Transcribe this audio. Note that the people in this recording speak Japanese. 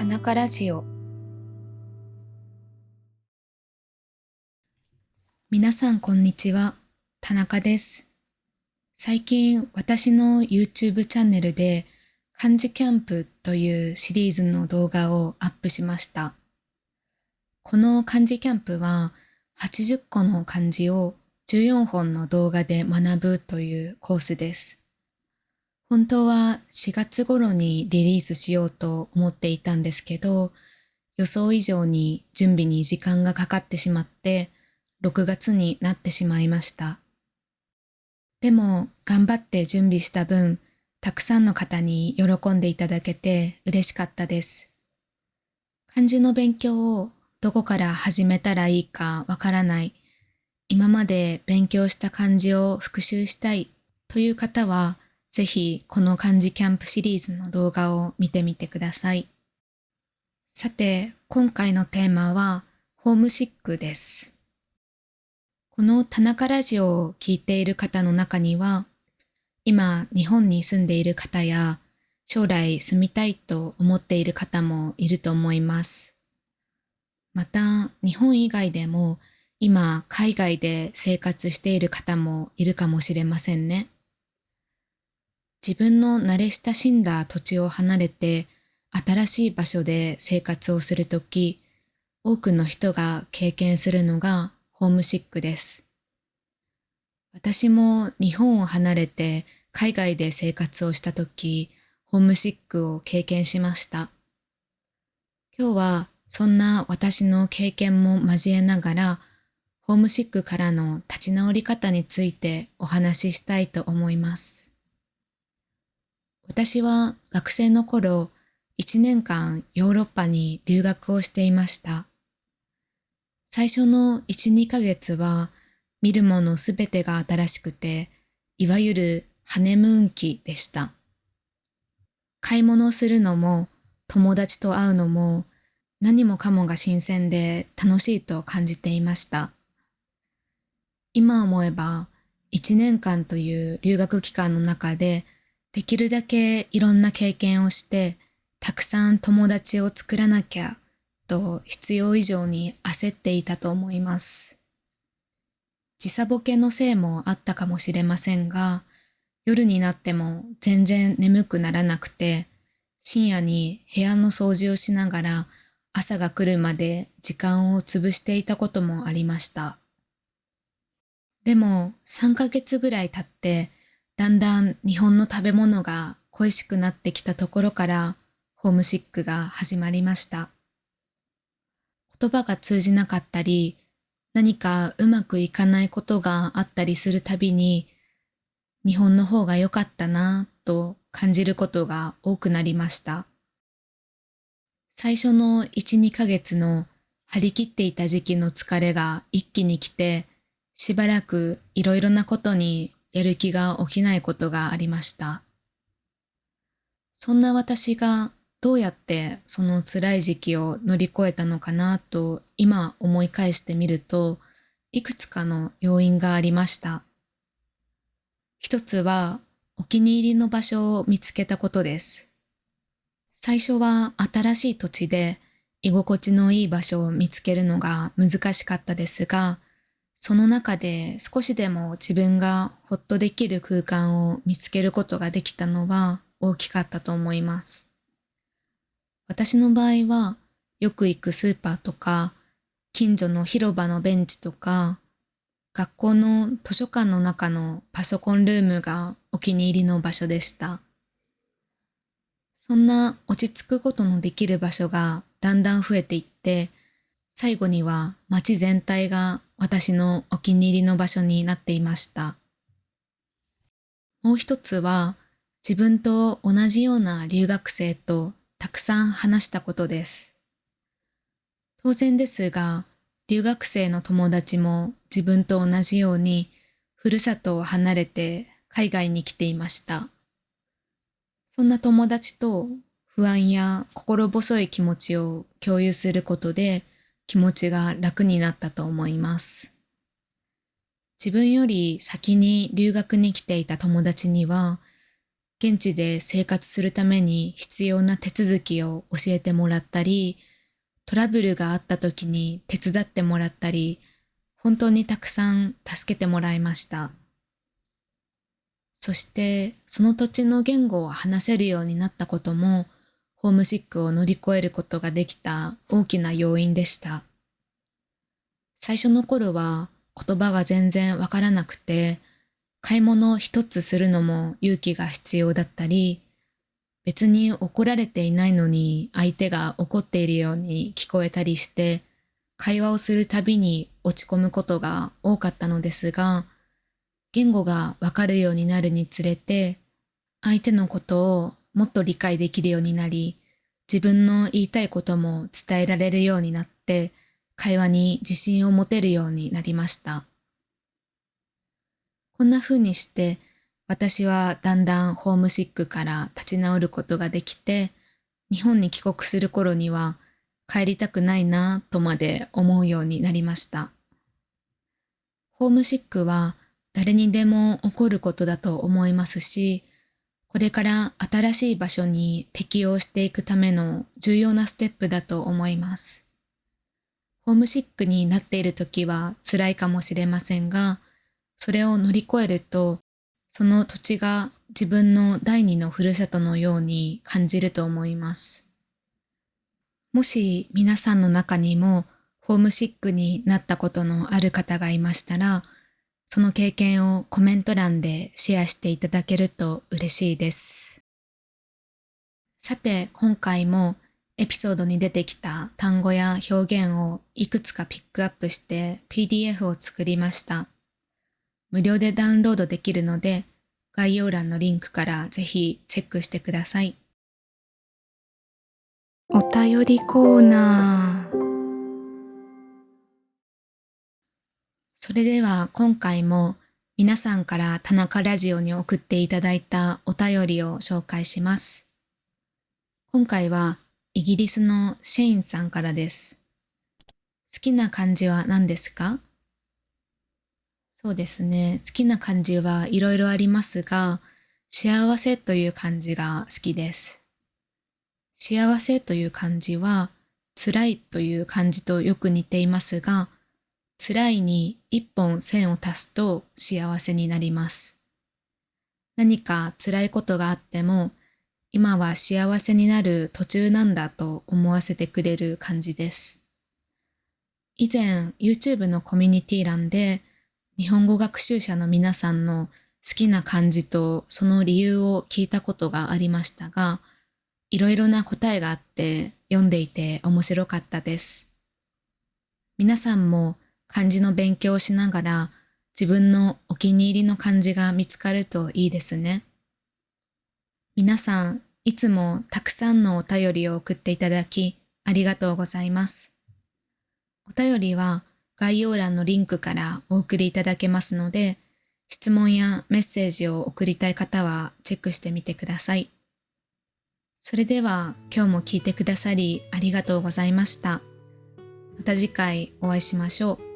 中ラジオ。皆さんこんにちは、田中です。最近私の YouTube チャンネルで漢字キャンプというシリーズの動画をアップしました。この漢字キャンプは80個の漢字を14本の動画で学ぶというコースです。本当は4月頃にリリースしようと思っていたんですけど、予想以上に準備に時間がかかってしまって、6月になってしまいました。でも頑張って準備した分、たくさんの方に喜んでいただけて嬉しかったです。漢字の勉強をどこから始めたらいいかわからない、今まで勉強した漢字を復習したいという方は、ぜひこの漢字キャンプシリーズの動画を見てみてください。さて、今回のテーマはホームシックです。この田中ラジオを聞いている方の中には、今日本に住んでいる方や、将来住みたいと思っている方もいると思います。また、日本以外でも今海外で生活している方もいるかもしれませんね。自分の慣れ親しんだ土地を離れて新しい場所で生活をするとき、多くの人が経験するのがホームシックです。私も日本を離れて海外で生活をしたとき、ホームシックを経験しました。今日はそんな私の経験も交えながら、ホームシックからの立ち直り方についてお話ししたいと思います。私は学生の頃、1年間ヨーロッパに留学をしていました。最初の1、2ヶ月は見るものすべてが新しくて、いわゆるハネムーン期でした。買い物をするのも友達と会うのも何もかもが新鮮で楽しいと感じていました。今思えば1年間という留学期間の中でできるだけいろんな経験をしてたくさん友達を作らなきゃと必要以上に焦っていたと思います。時差ボケのせいもあったかもしれませんが、夜になっても全然眠くならなくて、深夜に部屋の掃除をしながら朝が来るまで時間を潰していたこともありました。でも3ヶ月ぐらい経って、だんだん日本の食べ物が恋しくなってきたところからホームシックが始まりました。言葉が通じなかったり、何かうまくいかないことがあったりするたびに、日本の方が良かったなぁと感じることが多くなりました。最初の1、2ヶ月の張り切っていた時期の疲れが一気に来て、しばらくいろいろなことにやる気が起きないことがありました。そんな私がどうやってその辛い時期を乗り越えたのかなと今思い返してみると、いくつかの要因がありました。一つはお気に入りの場所を見つけたことです。最初は新しい土地で居心地のいい場所を見つけるのが難しかったですが、その中で少しでも自分がほっとできる空間を見つけることができたのは大きかったと思います。私の場合はよく行くスーパーとか、近所の広場のベンチとか、学校の図書館の中のパソコンルームがお気に入りの場所でした。そんな落ち着くことのできる場所がだんだん増えていって、最後には街全体が私のお気に入りの場所になっていました。もう一つは自分と同じような留学生とたくさん話したことです。当然ですが、留学生の友達も自分と同じようにふるさとを離れて海外に来ていました。そんな友達と不安や心細い気持ちを共有することで気持ちが楽になったと思います。自分より先に留学に来ていた友達には、現地で生活するために必要な手続きを教えてもらったり、トラブルがあった時に手伝ってもらったり、本当にたくさん助けてもらいました。そしてその土地の言語を話せるようになったことも、ホームシックを乗り越えることができた大きな要因でした。最初の頃は言葉が全然わからなくて、買い物一つするのも勇気が必要だったり、別に怒られていないのに相手が怒っているように聞こえたりして、会話をするたびに落ち込むことが多かったのですが、言語がわかるようになるにつれて、相手のことをもっと理解できるようになり、自分の言いたいことも伝えられるようになって、会話に自信を持てるようになりました。こんな風にして、私はだんだんホームシックから立ち直ることができて、日本に帰国する頃には帰りたくないなとまで思うようになりました。ホームシックは誰にでも起こることだと思いますし、これから新しい場所に適応していくための重要なステップだと思います。ホームシックになっている時は辛いかもしれませんが、それを乗り越えると、その土地が自分の第二のふるさとのように感じると思います。もし皆さんの中にもホームシックになったことのある方がいましたら、その経験をコメント欄でシェアしていただけると嬉しいです。さて、今回もエピソードに出てきた単語や表現をいくつかピックアップして PDF を作りました。無料でダウンロードできるので、概要欄のリンクからぜひチェックしてください。お便りコーナー。それでは今回も皆さんから田中ラジオに送っていただいたお便りを紹介します。今回はイギリスのシェインさんからです。好きな漢字は何ですか？そうですね。好きな漢字はいろいろありますが、幸せという漢字が好きです。幸せという漢字は、辛いという漢字とよく似ていますが、辛いに一本線を足すと幸せになります。何か辛いことがあっても、今は幸せになる途中なんだと思わせてくれる漢字です。以前 YouTube のコミュニティ欄で、日本語学習者の皆さんの好きな漢字とその理由を聞いたことがありましたが、いろいろな答えがあって読んでいて面白かったです。皆さんも漢字の勉強をしながら自分のお気に入りの漢字が見つかるといいですね。皆さん、いつもたくさんのお便りを送っていただきありがとうございます。お便りは概要欄のリンクからお送りいただけますので、質問やメッセージを送りたい方はチェックしてみてください。それでは今日も聞いてくださりありがとうございました。また次回お会いしましょう。